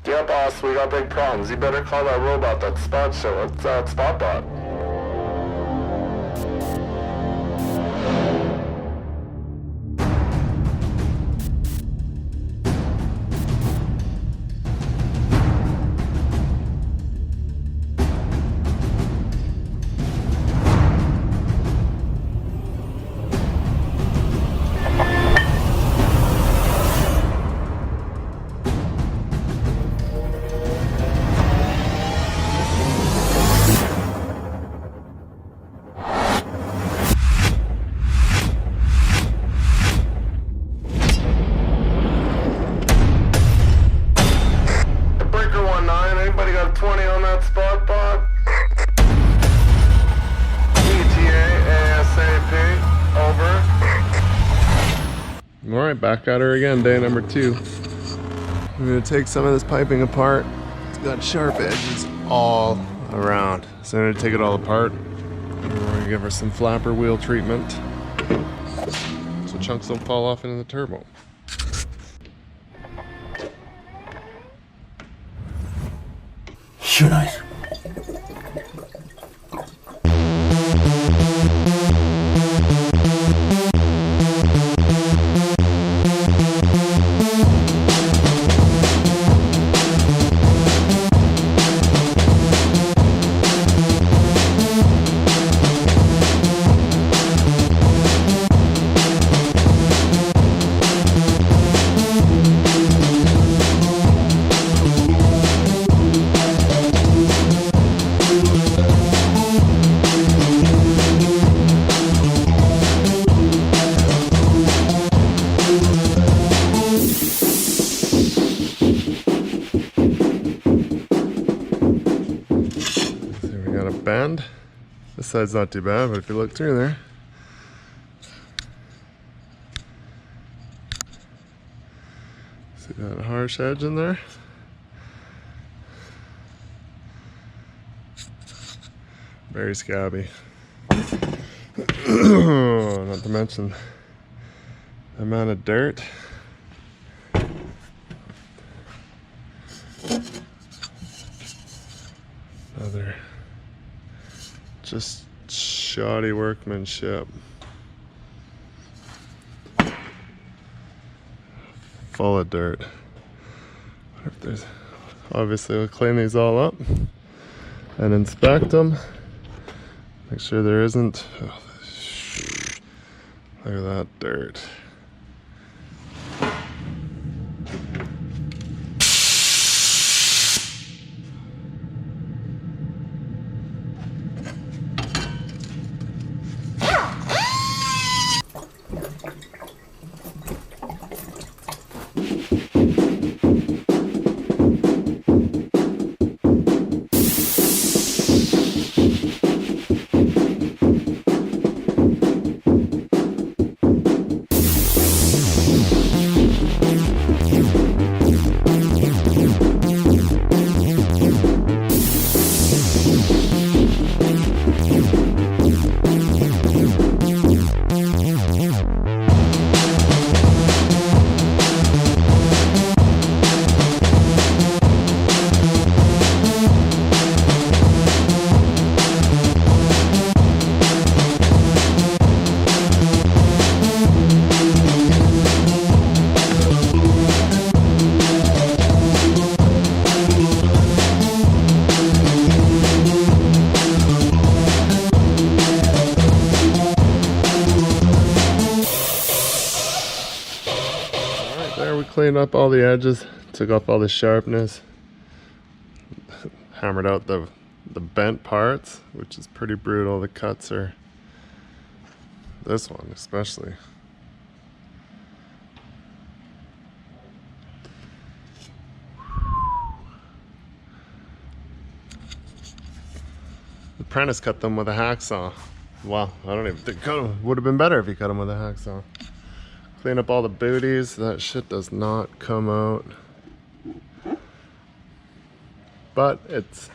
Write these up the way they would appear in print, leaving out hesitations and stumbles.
Yeah, boss, we got big problems. You better call that robot, that spot show. It's that spot bot. Anybody got 20 on that spot bot? ETA ASAP. Over. Alright, back at her again, day number 2. I'm gonna take some of this piping apart. It's got sharp edges all around. So I'm gonna take it all apart. And we're gonna give her some flapper wheel treatment so chunks don't fall off into the turbo. Should I? Bend. This side's not too bad, but if you look through there, see that harsh edge in there? Very scabby. Not to mention the amount of dirt. Another just shoddy workmanship. Full of dirt. What if there's, obviously we'll clean these all up and inspect them. Make sure there isn't, oh, look at that dirt. Cleaned up all the edges, took off all the sharpness, hammered out the bent parts, which is pretty brutal. The cuts are, this one especially. The apprentice cut them with a hacksaw. Well, I don't even think cut them. Would have been better if he cut them with a hacksaw. Clean up all the booties. That shit does not come out, but it's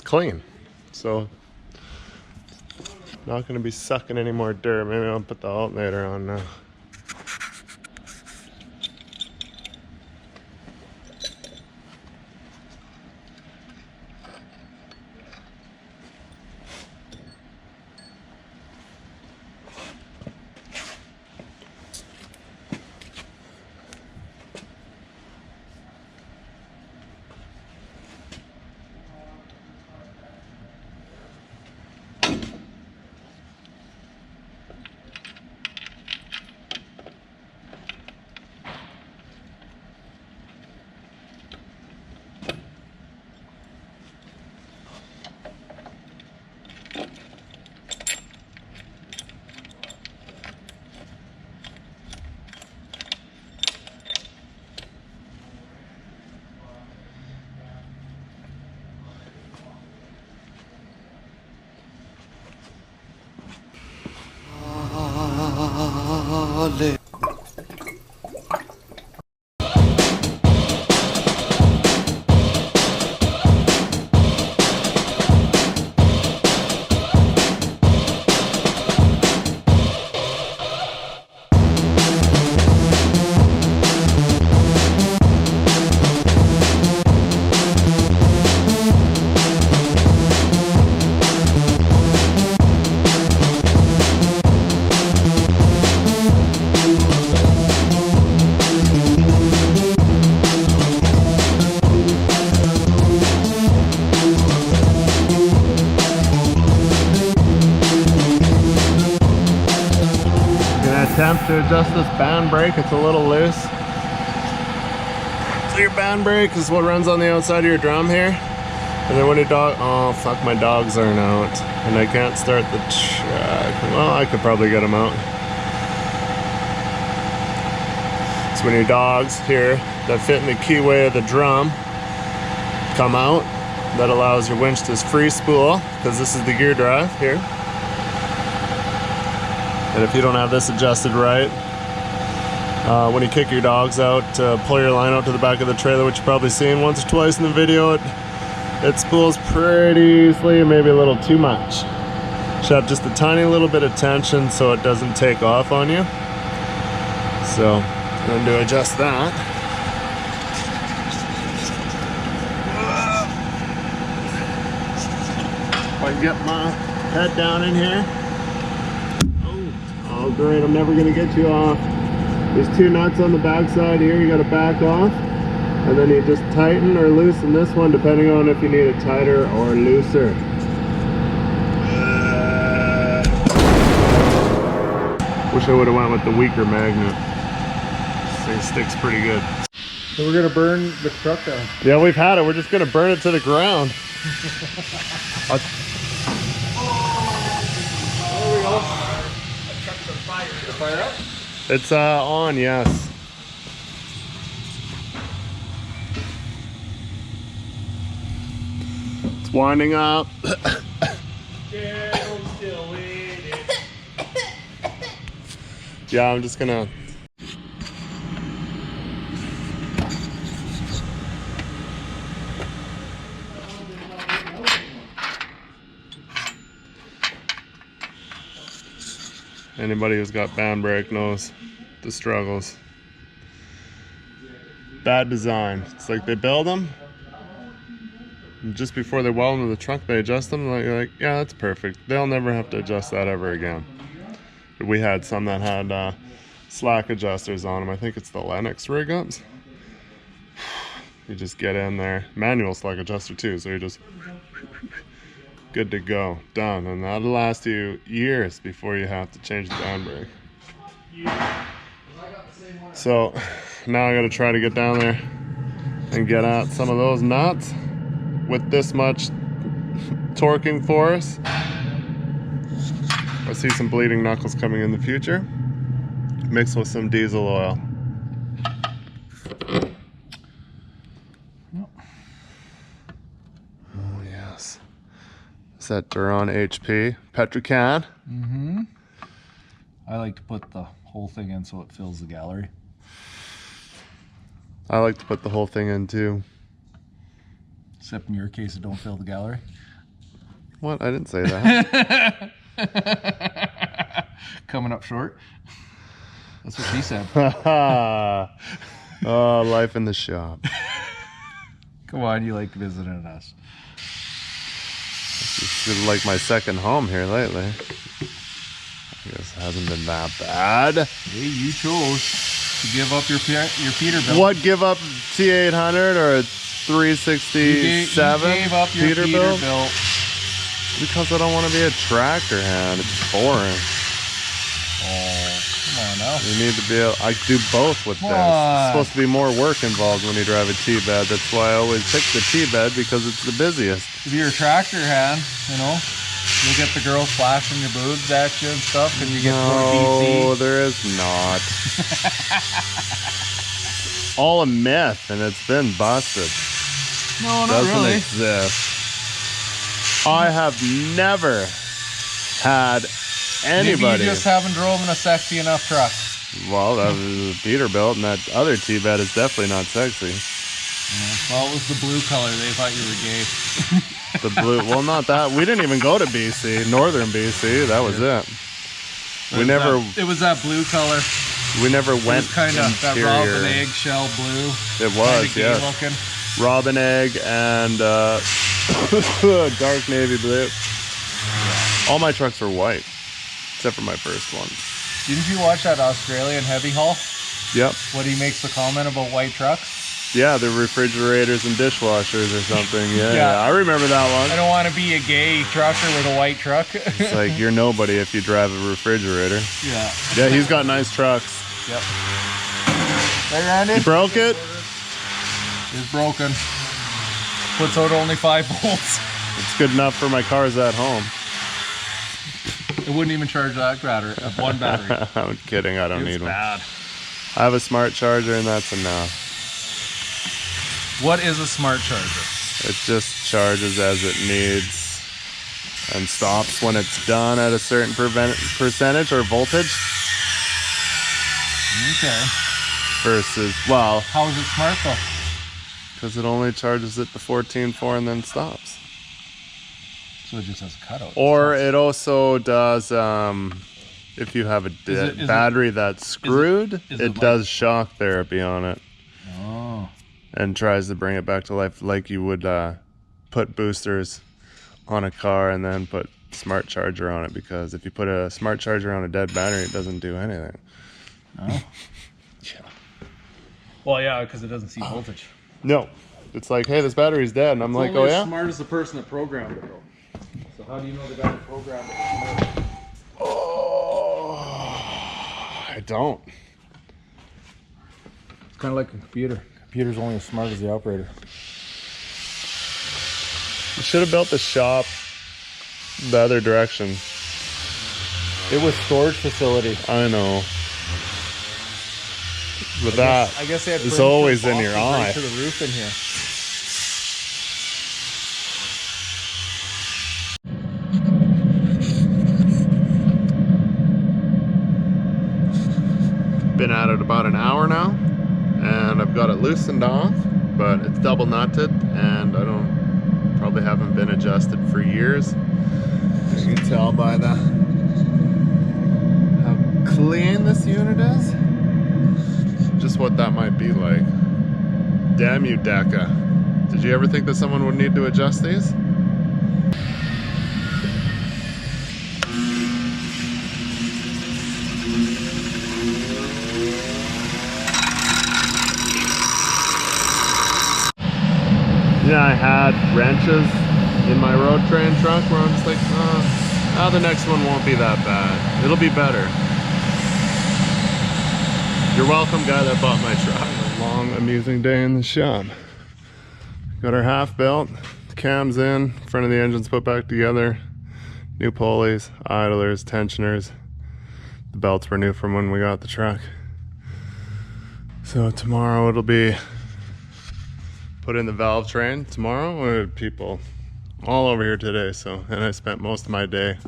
clean, so not going to be sucking any more dirt. Maybe I'll put the alternator on now. clamp to adjust this band brake. It's a little loose. So your band brake is what runs on the outside of your drum here. And then when your dog, oh fuck, my dogs aren't out. And I can't start the truck. Well, I could probably get them out. So when your dogs here that fit in the keyway of the drum come out, that allows your winch to free spool, because this is the gear drive here. And if you don't have this adjusted right, when you kick your dogs out to pull your line out to the back of the trailer, which you've probably seen once or twice in the video, it spools pretty easily, maybe a little too much. Should have just a tiny little bit of tension so it doesn't take off on you. So I'm going to adjust that. If I can get my head down in here. Oh great, I'm never going to get you off. There's two nuts on the back side here, you got to back off. And then you just tighten or loosen this one depending on if you need it tighter or looser. Wish I would have went with the weaker magnet. This thing sticks pretty good. So we're going to burn the truck down. Yeah, we've had it. We're just going to burn it to the ground. There we go. The truck's on fire. Is it fire up? It's on, yes. It's winding up. Yeah, I'm just gonna. Anybody who's got band brake knows the struggles. Bad design. It's like they build them, and just before they weld them to the truck, they adjust them. You're like, yeah, that's perfect. They'll never have to adjust that ever again. We had some that had slack adjusters on them. I think it's the Lennox rig ups. You just get in there. Manual slack adjuster too, so you're just good to go, done, and that'll last you years before you have to change the band brake. So now I got to try to get down there and get out some of those nuts with this much torquing force. I see some bleeding knuckles coming in the future, mixed with some diesel oil. Oh yes. Is that Duron HP Petrocan? Mm-hmm. I like to put the whole thing in so it fills the gallery. I like to put the whole thing in too. Except in your case, it don't fill the gallery. What? I didn't say that. Coming up short. That's what she said. Oh, life in the shop. Come on, you like visiting us. This is like my second home here lately. I guess it hasn't been that bad. Hey, you chose to give up your Peterbilt. What, give up T800 or a 367 you gave up your Peterbilt. Because I don't want to be a tractor hand. It's boring. Oh, come on now. You need to be able, I do both with this. It's supposed to be more work involved when you drive a T-bed. That's why I always pick the T-bed, because it's the busiest. If you're a tractor hand, you know, you'll get the girls flashing your boobs at you and stuff, and you get more DC. No, there is not. All a myth, and it's been busted. No, not Doesn't really. exist. I have never had anybody. Maybe you just haven't driven a sexy enough truck. Well, that was a Peterbilt, and that other T-bed is definitely not sexy. Yeah, well, it was the blue color. They thought you were gay. The blue, well, not that. We didn't even go to BC, northern BC. That was it. It was that blue color. We never went. It was kind of that robin eggshell blue. It was, yeah. Looking. Robin egg and dark navy blue. All my trucks were white, except for my first one. Didn't you watch that Australian heavy haul? Yep. What he makes the comment about white trucks? Yeah, the refrigerators and dishwashers or something. Yeah, I remember that one. I don't want to be a gay trucker with a white truck. It's like you're nobody if you drive a refrigerator. Yeah. Yeah, he's got nice trucks. Yep. Hey, Randy. You broke it? It's broken. Puts out only 5 volts. It's good enough for my cars at home. It wouldn't even charge that battery, one battery. I'm kidding, I don't need one. Bad. I have a smart charger and that's enough. What is a smart charger? It just charges as it needs and stops when it's done at a certain percentage or voltage. Okay. Versus, well... How is it smart though? Because it only charges it to 14.4 and then stops. So it just has a cutout. Or it also does, if you have a battery that's screwed, it does shock therapy on it. Oh. And tries to bring it back to life like you would put boosters on a car and then put smart charger on it, because if you put a smart charger on a dead battery, it doesn't do anything. Oh. Yeah. Well, yeah, because it doesn't see voltage. No. It's like, hey, this battery's dead. And I'm like, oh yeah? As smart as the person that programmed it, though. So how do you know the guy that programmed it? Oh, I don't. It's kind of like a computer. Computer's only as smart as the operator. You should have built the shop the other direction. It was storage facility. I know. But I guess they had it's always in your eye. Right to the roof in here. Been at it about an hour now, and I've got it loosened off, but it's double nutted, and I probably haven't been adjusted for years. As you can tell by how clean this unit is. Just what that might be like. Damn you, Deca. Did you ever think that someone would need to adjust these? Yeah, I had wrenches in my road train truck where I'm just like, oh, the next one won't be that bad. It'll be better. You're welcome, guy that bought my truck. A long, amusing day in the shop. Got our half belt, the cams in, front of the engine's put back together, new pulleys, idlers, tensioners. The belts were new from when we got the truck. So tomorrow it'll be put in the valve train. Tomorrow we had people all over here today, and I spent most of my day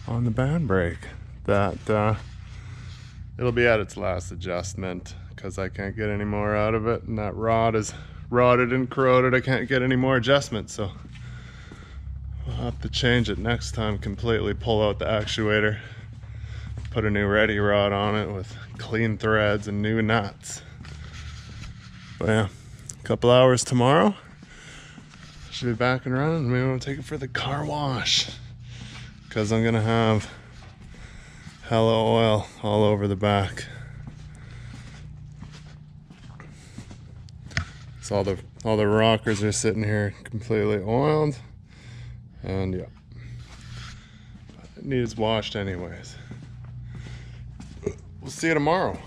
on the band brake. That it'll be at its last adjustment because I can't get any more out of it, and that rod is rotted and corroded. I can't get any more adjustments, so we'll have to change it next time completely. Pull out the actuator, put a new ready rod on it with clean threads and new nuts. But yeah, a couple hours tomorrow, should be back and running. Maybe we'll take it for the car wash because I'm gonna have hella oil all over the back. So all the rockers are sitting here completely oiled, and yeah, it needs washed anyways. We'll see you tomorrow.